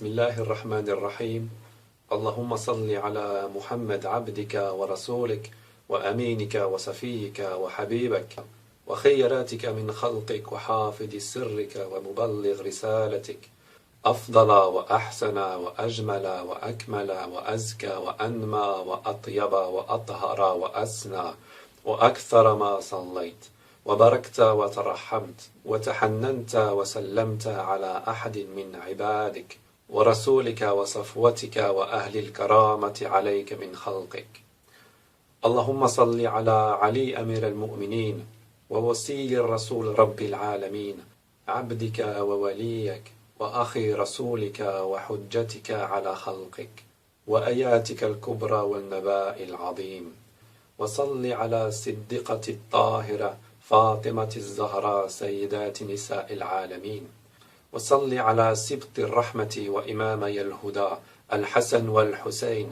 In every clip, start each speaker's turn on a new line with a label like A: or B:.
A: بسم الله الرحمن الرحيم اللهم صل على محمد عبدك ورسولك وأمينك وصفيك وحبيبك وخيراتك من خلقك وحافظ سرك ومبلغ رسالتك أفضل وأحسن وأجمل وأكمل وأزكى وأنمى وأطيب وأطهر وأسنى وأكثر ما صليت وبركت وترحمت وتحننت وسلمت على أحد من عبادك ورسولك وصفوتك وأهل الكرامة عليك من خلقك اللهم صل على علي أمير المؤمنين ووصي الرسول رب العالمين عبدك ووليك وأخي رسولك وحجتك على خلقك وآياتك الكبرى والنباء العظيم وصل على الصديقة الطاهرة فاطمة الزهراء سيدات نساء العالمين وصل على سبط الرحمة وإمامي الهدى الحسن والحسين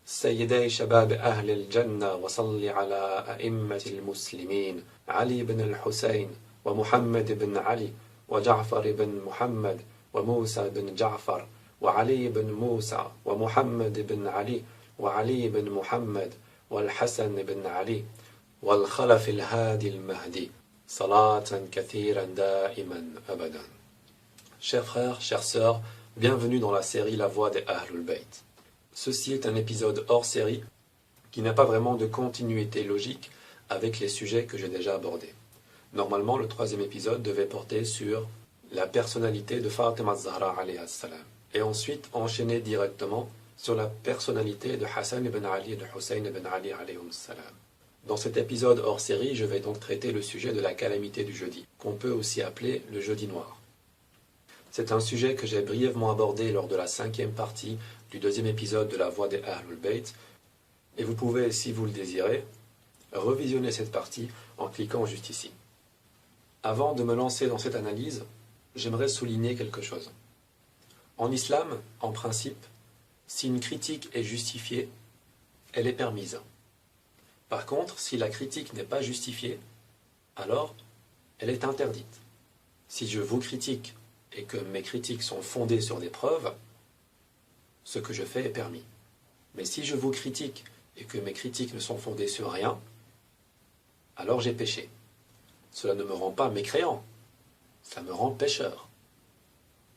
A: سيدي شباب أهل الجنة وصل على أئمة المسلمين علي بن الحسين ومحمد بن علي وجعفر بن محمد وموسى بن جعفر وعلي بن موسى ومحمد بن علي وعلي بن محمد والحسن بن علي والخلف الهادي المهدي صلاة كثيرا دائما أبدا. Chers frères, chères sœurs, bienvenue dans la série La Voix des Ahlul Bayt. Ceci est un épisode hors série qui n'a pas vraiment de continuité logique avec les sujets que j'ai déjà abordés. Normalement, le troisième épisode devait porter sur la personnalité de Fatima Zahra alayha salam et ensuite enchaîner directement sur la personnalité de Hassan ibn Ali et de Hussein ibn Ali alayhum salam. Dans cet épisode hors série, je vais donc traiter le sujet de la calamité du jeudi, qu'on peut aussi appeler le jeudi noir. C'est un sujet que j'ai brièvement abordé lors de la 5e partie du 2e épisode de La Voix des Ahlul Bayt, et vous pouvez, si vous le désirez, revisionner cette partie en cliquant juste ici. Avant de me lancer dans cette analyse, j'aimerais souligner quelque chose. En islam, en principe, si une critique est justifiée, elle est permise. Par contre, si la critique n'est pas justifiée, alors elle est interdite. Si je vous critique et que mes critiques sont fondées sur des preuves, ce que je fais est permis. Mais si je vous critique et que mes critiques ne sont fondées sur rien, alors j'ai péché. Cela ne me rend pas mécréant, ça me rend pécheur.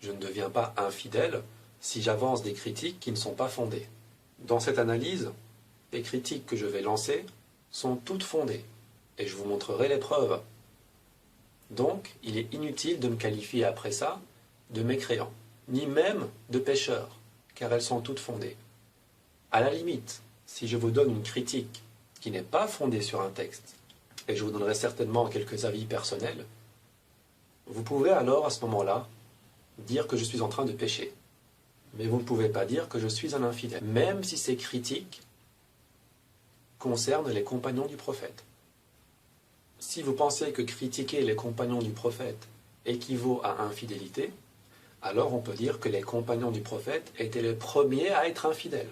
A: Je ne deviens pas infidèle si j'avance des critiques qui ne sont pas fondées. Dans cette analyse, les critiques que je vais lancer sont toutes fondées, et je vous montrerai les preuves. Donc, il est inutile de me qualifier après ça de mécréant, ni même de pécheur, car elles sont toutes fondées. À la limite, si je vous donne une critique qui n'est pas fondée sur un texte, et je vous donnerai certainement quelques avis personnels, vous pouvez alors à ce moment-là dire que je suis en train de pécher. Mais vous ne pouvez pas dire que je suis un infidèle, même si ces critiques concernent les compagnons du prophète. Si vous pensez que critiquer les compagnons du prophète équivaut à infidélité, alors on peut dire que les compagnons du prophète étaient les premiers à être infidèles,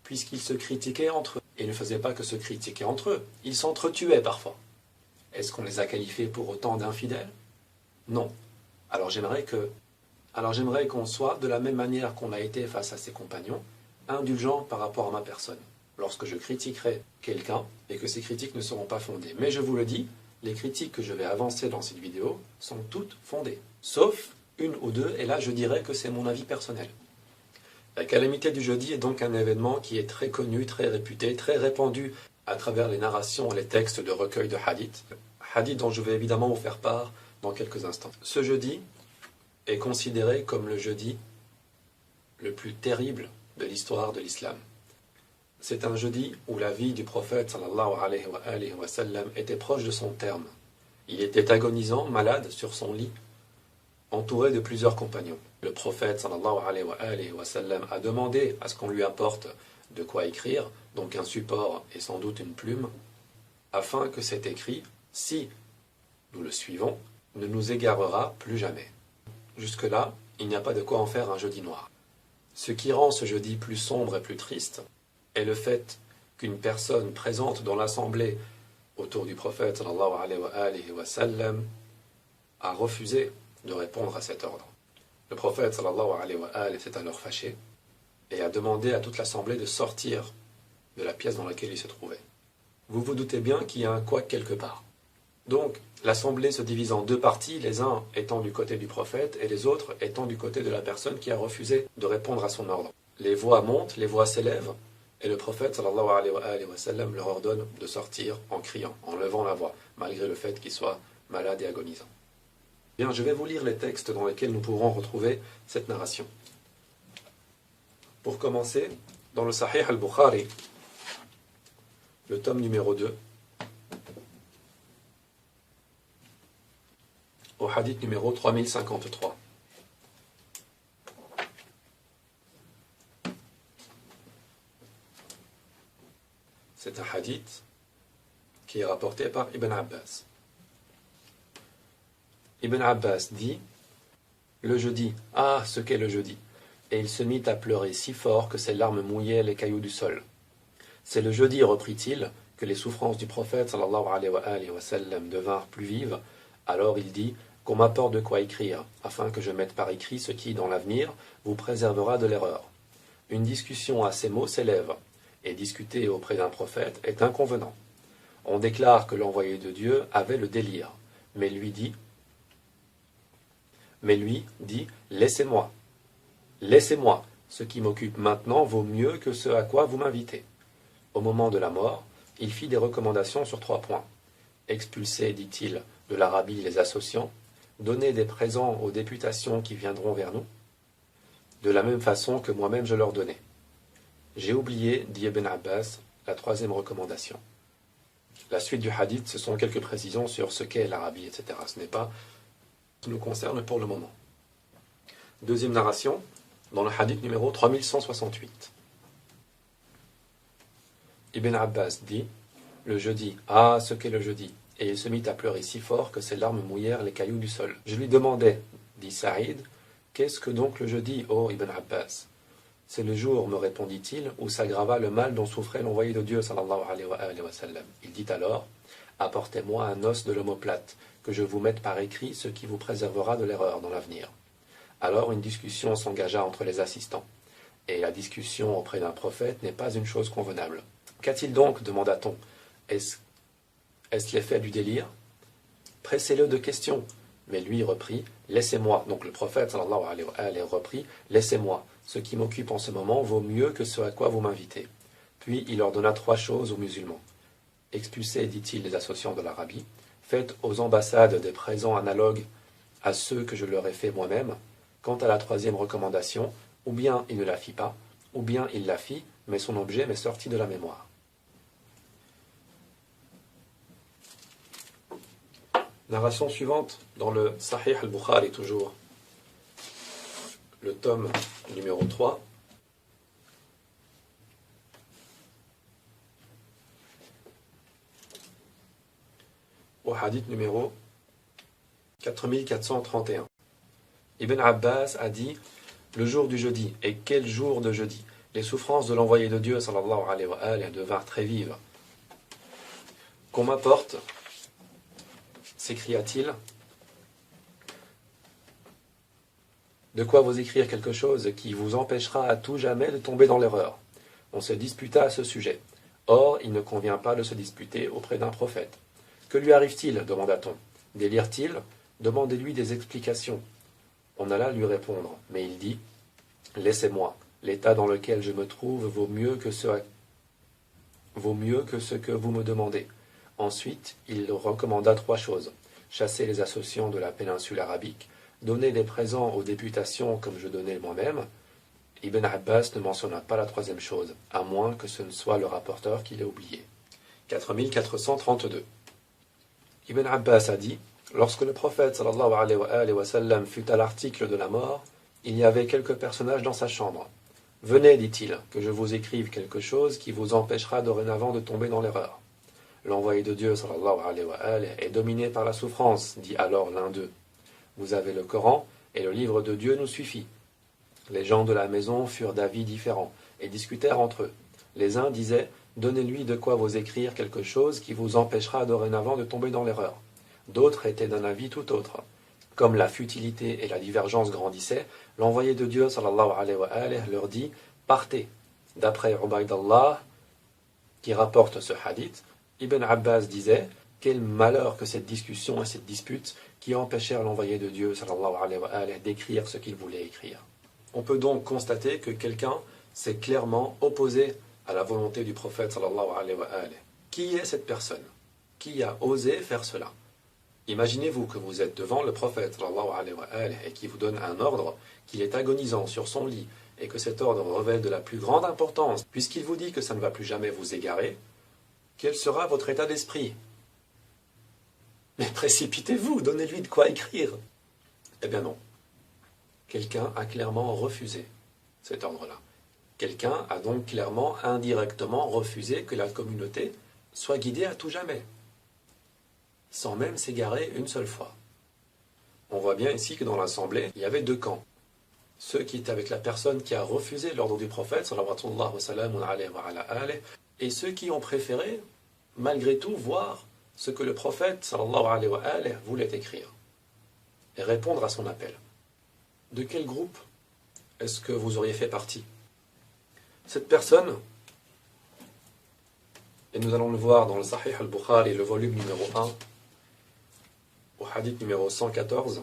A: puisqu'ils se critiquaient entre eux. Et ne faisaient pas que se critiquer entre eux, ils s'entretuaient parfois. Est-ce qu'on les a qualifiés pour autant d'infidèles? Non. Alors j'aimerais qu'on soit, de la même manière qu'on a été face à ses compagnons, indulgent par rapport à ma personne, lorsque je critiquerai quelqu'un et que ces critiques ne seront pas fondées. Mais je vous le dis, les critiques que je vais avancer dans cette vidéo sont toutes fondées, sauf une ou deux, et là je dirais que c'est mon avis personnel. La calamité du jeudi est donc un événement qui est très connu, très réputé, très répandu à travers les narrations et les textes de recueils de hadith, hadith dont je vais évidemment vous faire part dans quelques instants. Ce jeudi est considéré comme le jeudi le plus terrible de l'histoire de l'islam. C'est un jeudi où la vie du prophète sallallahu alayhi wa sallam était proche de son terme. Il était agonisant, malade sur son lit, entouré de plusieurs compagnons. Le prophète sallallahu alayhi wa sallam a demandé à ce qu'on lui apporte de quoi écrire, donc un support et sans doute une plume, afin que cet écrit, si nous le suivons, ne nous égarera plus jamais. Jusque-là, il n'y a pas de quoi en faire un jeudi noir. Ce qui rend ce jeudi plus sombre et plus triste est le fait qu'une personne présente dans l'assemblée autour du prophète sallallahu alayhi wa sallam a refusé de répondre à cet ordre. Le prophète sallallahu alayhi wa alayhi s'est alors fâché et a demandé à toute l'assemblée de sortir de la pièce dans laquelle il se trouvait. Vous vous doutez bien qu'il y a un couac quelque part. Donc, l'assemblée se divise en deux parties, les uns étant du côté du prophète et les autres étant du côté de la personne qui a refusé de répondre à son ordre. Les voix montent, les voix s'élèvent, et le prophète sallallahu alayhi wa sallam leur ordonne de sortir en criant, en levant la voix, malgré le fait qu'il soit malade et agonisant. Bien, je vais vous lire les textes dans lesquels nous pourrons retrouver cette narration. Pour commencer, dans le Sahih al-Bukhari, le tome numéro 2, au hadith numéro 3053. C'est un hadith qui est rapporté par Ibn Abbas. Ibn Abbas dit, le jeudi, ah, ce qu'est le jeudi. Et il se mit à pleurer si fort que ses larmes mouillaient les cailloux du sol. C'est le jeudi, reprit-il, que les souffrances du prophète sallallahu alayhi wa sallam devinrent plus vives. Alors il dit, qu'on m'apporte de quoi écrire, afin que je mette par écrit ce qui, dans l'avenir, vous préservera de l'erreur. Une discussion à ces mots s'élève, et discuter auprès d'un prophète est inconvenant. On déclare que l'envoyé de Dieu avait le délire, mais lui dit, laissez-moi. Laissez-moi, ce qui m'occupe maintenant vaut mieux que ce à quoi vous m'invitez. Au moment de la mort, il fit des recommandations sur 3 points. Expulser, dit-il, de l'Arabie les associants, donner des présents aux députations qui viendront vers nous, de la même façon que moi-même je leur donnais. J'ai oublié, dit Ibn Abbas, la 3e recommandation. La suite du hadith, ce sont quelques précisions sur ce qu'est l'Arabie, etc. Ce n'est pas ce qui nous concerne pour le moment. Deuxième narration, dans le hadith numéro 3168. Ibn Abbas dit, le jeudi, ah, ce qu'est le jeudi. Et il se mit à pleurer si fort que ses larmes mouillèrent les cailloux du sol. Je lui demandai, dit Saïd, qu'est-ce que donc le jeudi, ô Ibn Abbas? C'est le jour, me répondit-il, où s'aggrava le mal dont souffrait l'envoyé de Dieu, sallallahu alayhi wa sallam. Il dit alors, apportez-moi un os de l'omoplate, que je vous mette par écrit ce qui vous préservera de l'erreur dans l'avenir. Alors une discussion s'engagea entre les assistants. Et la discussion auprès d'un prophète n'est pas une chose convenable. Qu'a-t-il donc, demanda-t-on? Est-ce l'effet du délire? Pressez-le de questions. Mais lui reprit, laissez-moi. Donc le prophète, sallallahu alayhi wa sallam, reprit, laissez-moi. Ce qui m'occupe en ce moment vaut mieux que ce à quoi vous m'invitez. Puis il ordonna 3 choses aux musulmans. Expulsez, dit-il, les associants de l'Arabie. Faites aux ambassades des présents analogues à ceux que je leur ai fait moi-même. Quant à la 3e recommandation, ou bien il ne la fit pas, ou bien il la fit, mais son objet m'est sorti de la mémoire. Narration suivante dans le Sahih al-Bukhari toujours. Le tome numéro 3. Au hadith numéro 4431. Ibn Abbas a dit, le jour du jeudi, et quel jour de jeudi? Les souffrances de l'envoyé de Dieu, sallallahu alayhi wa sallam, devinrent très vives. Qu'on m'apporte, s'écria-t-il, de quoi vous écrire quelque chose qui vous empêchera à tout jamais de tomber dans l'erreur. On se disputa à ce sujet. Or, il ne convient pas de se disputer auprès d'un prophète. Que lui arrive-t-il? Demanda-t-on. Délire-t-il? Demandez-lui des explications. On alla lui répondre, mais il dit, laissez-moi, l'état dans lequel je me trouve vaut mieux que ce que vous me demandez. Ensuite, il recommanda 3 choses. Chasser les associants de la péninsule arabique, donner des présents aux députations comme je donnais moi-même. Ibn Abbas ne mentionna pas la 3e chose, à moins que ce ne soit le rapporteur qui l'ait oublié. 4432. Ibn Abbas a dit, lorsque le prophète sallallahu alayhi wa sallam fut à l'article de la mort, il y avait quelques personnages dans sa chambre. Venez, dit-il, que je vous écrive quelque chose qui vous empêchera dorénavant de tomber dans l'erreur. L'envoyé de Dieu sallallahu alayhi wa sallam est dominé par la souffrance, dit alors l'un d'eux. Vous avez le Coran, et le livre de Dieu nous suffit. Les gens de la maison furent d'avis différents, et discutèrent entre eux. Les uns disaient, donnez-lui de quoi vous écrire quelque chose qui vous empêchera dorénavant de tomber dans l'erreur. D'autres étaient d'un avis tout autre. Comme la futilité et la divergence grandissaient, l'envoyé de Dieu sallallahu alayhi wa alayhi, leur dit « Partez ». D'après Ubaydallah, qui rapporte ce hadith, Ibn Abbas disait « Quel malheur que cette discussion et cette dispute qui empêchèrent l'envoyé de Dieu sallallahu alayhi wa alayhi, d'écrire ce qu'il voulait écrire. » On peut donc constater que quelqu'un s'est clairement opposé à la volonté du prophète sallallahu alayhi wa alayhi. Qui est cette personne? Qui a osé faire cela? Imaginez-vous que vous êtes devant le prophète sallallahu alayhi wa alayhi et qui vous donne un ordre, qu'il est agonisant sur son lit et que cet ordre revêt de la plus grande importance puisqu'il vous dit que ça ne va plus jamais vous égarer. Quel sera votre état d'esprit? Mais précipitez-vous, donnez-lui de quoi écrire. Eh bien non. Quelqu'un a clairement refusé cet ordre-là. Quelqu'un a donc clairement, indirectement refusé que la communauté soit guidée à tout jamais, sans même s'égarer une seule fois. On voit bien ici que dans l'assemblée, il y avait deux camps. Ceux qui étaient avec la personne qui a refusé l'ordre du prophète, sallallahu alayhi wa alayhi, et ceux qui ont préféré, malgré tout, voir ce que le prophète, sallallahu alayhi wa alayhi, voulait écrire, et répondre à son appel. De quel groupe est-ce que vous auriez fait partie? Cette personne, et nous allons le voir dans le Sahih al-Bukhari, le volume numéro 1, au hadith numéro 114,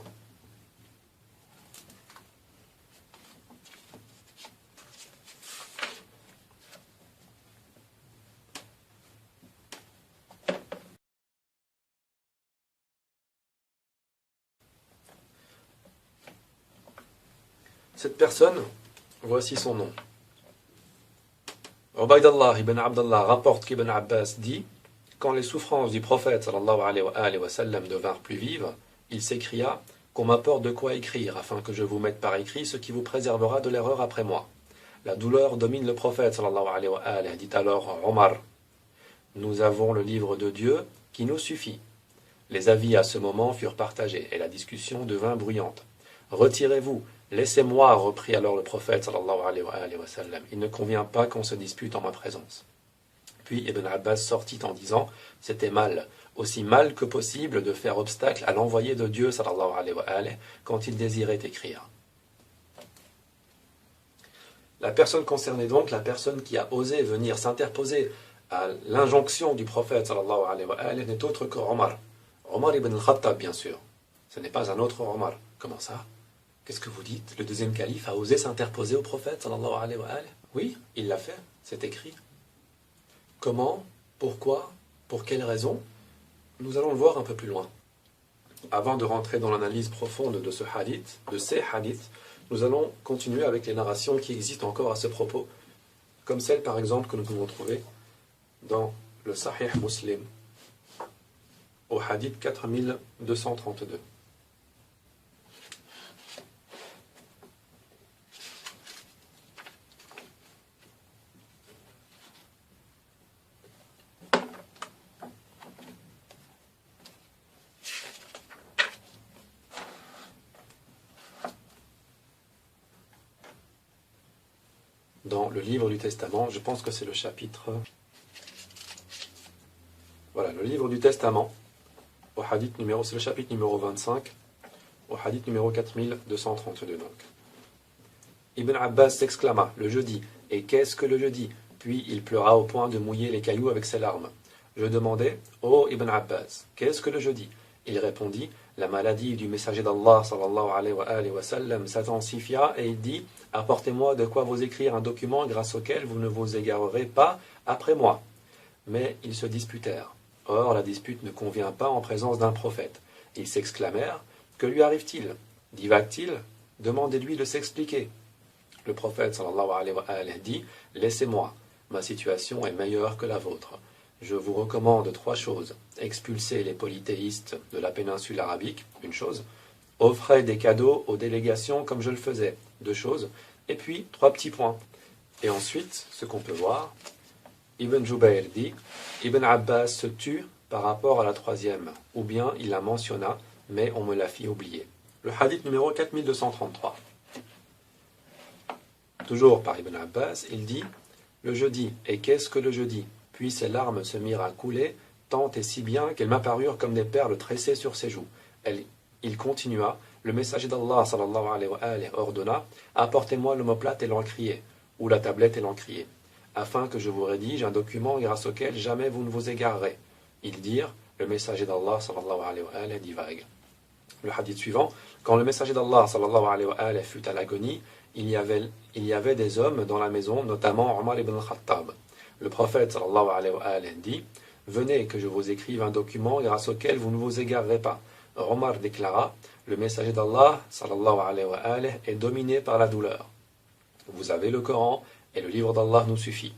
A: cette personne, voici son nom. Ubaydallah ibn Abdallah rapporte qu'Ibn Abbas dit « Quand les souffrances du prophète sallallahu alayhi wa sallam devinrent plus vives, il s'écria « Qu'on m'apporte de quoi écrire, afin que je vous mette par écrit ce qui vous préservera de l'erreur après moi. » La douleur domine le prophète sallallahu alayhi wa sallam, dit alors Omar « Nous avons le livre de Dieu qui nous suffit. » Les avis à ce moment furent partagés et la discussion devint bruyante. « Retirez-vous, laissez-moi, reprit alors le prophète sallallahu alayhi wa sallam. Il ne convient pas qu'on se dispute en ma présence. Puis Ibn Abbas sortit en disant, c'était mal, aussi mal que possible de faire obstacle à l'envoyé de Dieu sallallahu alayhi wa sallam quand il désirait écrire. La personne concernée donc, la personne qui a osé venir s'interposer à l'injonction du prophète sallallahu alayhi wa sallam n'est autre que Omar. Omar ibn al-Khattab bien sûr. Ce n'est pas un autre Omar. Comment ça? Qu'est-ce que vous dites? Le deuxième calife a osé s'interposer au prophète sallallahu alayhi wa sallam? Oui, il l'a fait, c'est écrit. Comment? Pourquoi? Pour quelle raison? Nous allons le voir un peu plus loin. Avant de rentrer dans l'analyse profonde de ce hadith, de ces hadiths, nous allons continuer avec les narrations qui existent encore à ce propos, comme celle par exemple que nous pouvons trouver dans le Sahih Muslim, au hadith 4232. Dans le livre du Testament, je pense que c'est le chapitre... Voilà, le livre du Testament, au hadith numéro, c'est le chapitre numéro 25, au hadith numéro 4232 donc. Ibn Abbas s'exclama, le jeudi, et qu'est-ce que le jeudi? Puis il pleura au point de mouiller les cailloux avec ses larmes. Je demandai, ô Ibn Abbas, qu'est-ce que le jeudi? Il répondit, la maladie du messager d'Allah sallallahu alayhi wa sallam s'intensifia et il dit, apportez-moi de quoi vous écrire un document grâce auquel vous ne vous égarerez pas après moi. Mais ils se disputèrent. Or, la dispute ne convient pas en présence d'un prophète. Ils s'exclamèrent, que lui arrive-t-il? Divague-t-il? Demandez-lui de s'expliquer. Le prophète sallallahu alayhi wa sallam dit, laissez-moi, ma situation est meilleure que la vôtre. Je vous recommande 3 choses. Expulser les polythéistes de la péninsule arabique, une chose. Offrez des cadeaux aux délégations comme je le faisais, 2 choses. Et puis, 3 petits points. Et ensuite, ce qu'on peut voir, Ibn Jubayr dit, Ibn Abbas se tut par rapport à la 3e, ou bien il la mentionna, mais on me la fit oublier. Le hadith numéro 4233. Toujours par Ibn Abbas, il dit, le jeudi, et qu'est-ce que le jeudi? Puis ses larmes se mirent à couler, tant et si bien qu'elles m'apparurent comme des perles tressées sur ses joues. Il continua, le messager d'Allah sallallahu alayhi wa alayhi ordonna, apportez-moi l'omoplate et l'encrier, ou la tablette et l'encrier, afin que je vous rédige un document grâce auquel jamais vous ne vous égarerez. Ils dirent, le messager d'Allah sallallahu alayhi wa alayhi divague. Le hadith suivant, quand le messager d'Allah sallallahu alayhi wa alayhi fut à l'agonie, il y avait des hommes dans la maison, notamment Omar ibn al-Khattab. Le prophète sallallahu alayhi wa alayhi dit, venez que je vous écrive un document grâce auquel vous ne vous égarerez pas. Omar déclara, le messager d'Allah sallallahu alayhi wa alayhi est dominé par la douleur. Vous avez le Coran et le livre d'Allah nous suffit.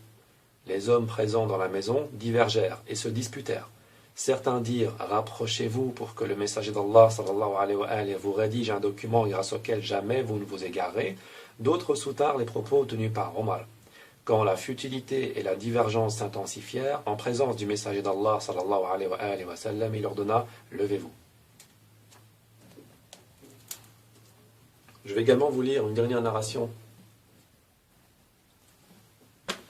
A: Les hommes présents dans la maison divergèrent et se disputèrent. Certains dirent, rapprochez-vous pour que le messager d'Allah sallallahu alayhi wa alayhi vous rédige un document grâce auquel jamais vous ne vous égarerez. D'autres soutinrent les propos tenus par Omar. Quand la futilité et la divergence s'intensifièrent, en présence du messager d'Allah sallallahu alayhi wa sallam, il ordonna, levez-vous. Je vais également vous lire une dernière narration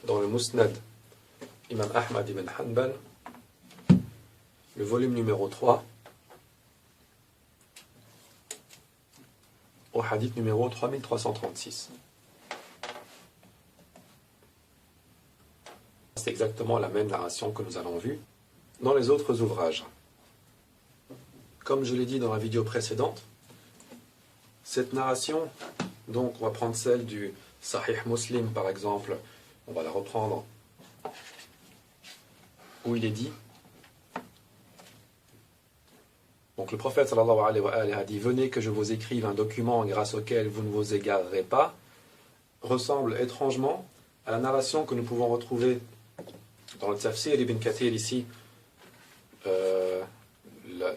A: dans le Musnad Imam Ahmad ibn Hanbal, le volume numéro 3, au hadith numéro 3336. C'est exactement la même narration que nous avons vue dans les autres ouvrages. Comme je l'ai dit dans la vidéo précédente, cette narration, donc on va prendre celle du Sahih Muslim par exemple, on va la reprendre, où il est dit, donc le prophète sallallahu alayhi wa alayhi a dit, venez que je vous écrive un document grâce auquel vous ne vous égarerez pas, ressemble étrangement à la narration que nous pouvons retrouver dans le Tafsir Ibn Kathir ici,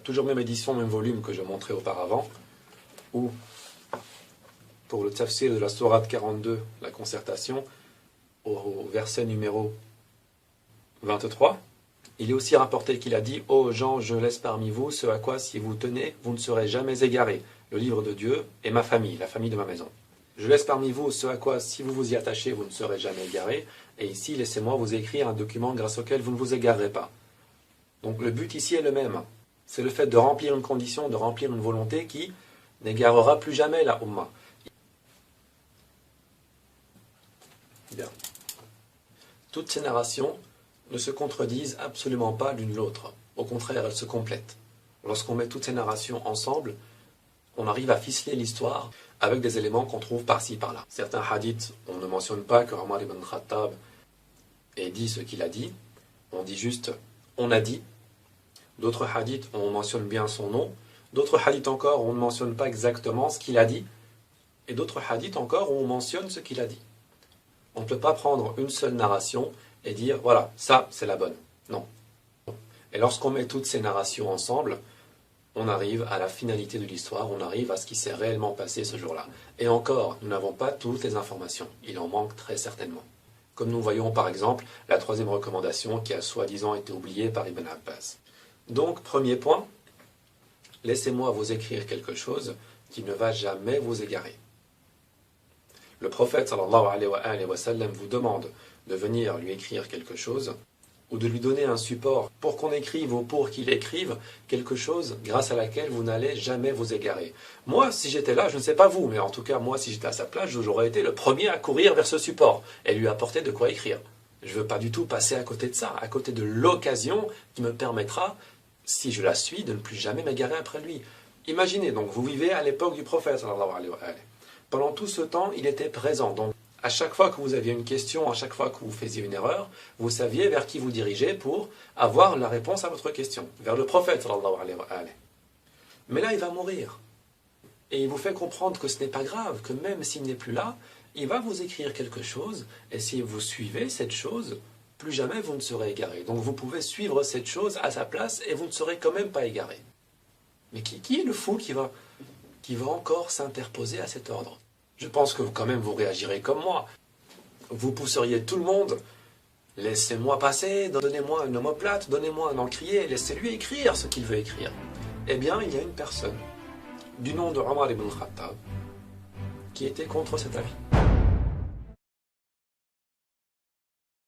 A: toujours même édition, même volume que je montrais auparavant, où pour le Tafsir de la Sourate 42, la concertation, au verset numéro 23, il est aussi rapporté qu'il a dit « Ô gens, je laisse parmi vous ce à quoi, si vous tenez, vous ne serez jamais égarés, le livre de Dieu et ma famille, la famille de ma maison. Je laisse parmi vous ce à quoi, si vous vous y attachez, vous ne serez jamais égarés, et ici, laissez-moi vous écrire un document grâce auquel vous ne vous égarerez pas. » Donc le but ici est le même. C'est le fait de remplir une condition, de remplir une volonté qui n'égarera plus jamais la Ummah. Bien. Toutes ces narrations ne se contredisent absolument pas l'une l'autre. Au contraire, elles se complètent. Lorsqu'on met toutes ces narrations ensemble, on arrive à ficeler l'histoire avec des éléments qu'on trouve par-ci, par-là. Certains hadiths, on ne mentionne pas que Omar ibn Khattab ait dit ce qu'il a dit. On dit juste « on a dit ». D'autres hadiths, on mentionne bien son nom. D'autres hadiths encore, on ne mentionne pas exactement ce qu'il a dit. Et d'autres hadiths encore, on mentionne ce qu'il a dit. On ne peut pas prendre une seule narration et dire, voilà, ça, c'est la bonne. Non. Et lorsqu'on met toutes ces narrations ensemble, on arrive à la finalité de l'histoire, on arrive à ce qui s'est réellement passé ce jour-là. Et encore, nous n'avons pas toutes les informations. Il en manque très certainement. Comme nous voyons par exemple la troisième recommandation qui a soi-disant été oubliée par Ibn Abbas. Donc, premier point, laissez-moi vous écrire quelque chose qui ne va jamais vous égarer. Le prophète sallallahu alayhi wa sallam vous demande de venir lui écrire quelque chose ou de lui donner un support pour qu'on écrive ou pour qu'il écrive quelque chose grâce à laquelle vous n'allez jamais vous égarer. Moi, si j'étais là, je ne sais pas vous, mais en tout cas, moi, si j'étais à sa place, j'aurais été le premier à courir vers ce support et lui apporter de quoi écrire. Je ne veux pas du tout passer à côté de ça, à côté de l'occasion qui me permettra, si je la suis, de ne plus jamais m'égarer après lui. Imaginez, donc, vous vivez à l'époque du prophète sallallahu alayhi wa sallam. Pendant tout ce temps, il était présent. Donc, à chaque fois que vous aviez une question, à chaque fois que vous faisiez une erreur, vous saviez vers qui vous dirigez pour avoir la réponse à votre question. Vers le prophète, sallallahu alayhi wa sallam. Mais là, il va mourir. Et il vous fait comprendre que ce n'est pas grave, que même s'il n'est plus là, il va vous écrire quelque chose, et si vous suivez cette chose, plus jamais vous ne serez égaré. Donc vous pouvez suivre cette chose à sa place, et vous ne serez quand même pas égaré. Mais qui est le fou qui va encore s'interposer à cet ordre? Je pense que quand même vous réagirez comme moi. Vous pousseriez tout le monde. Laissez-moi passer, donnez-moi une omoplate, donnez-moi un encrier, laissez-lui écrire ce qu'il veut écrire. Eh bien, il y a une personne, du nom de Omar ibn Khattab, qui était contre cet avis.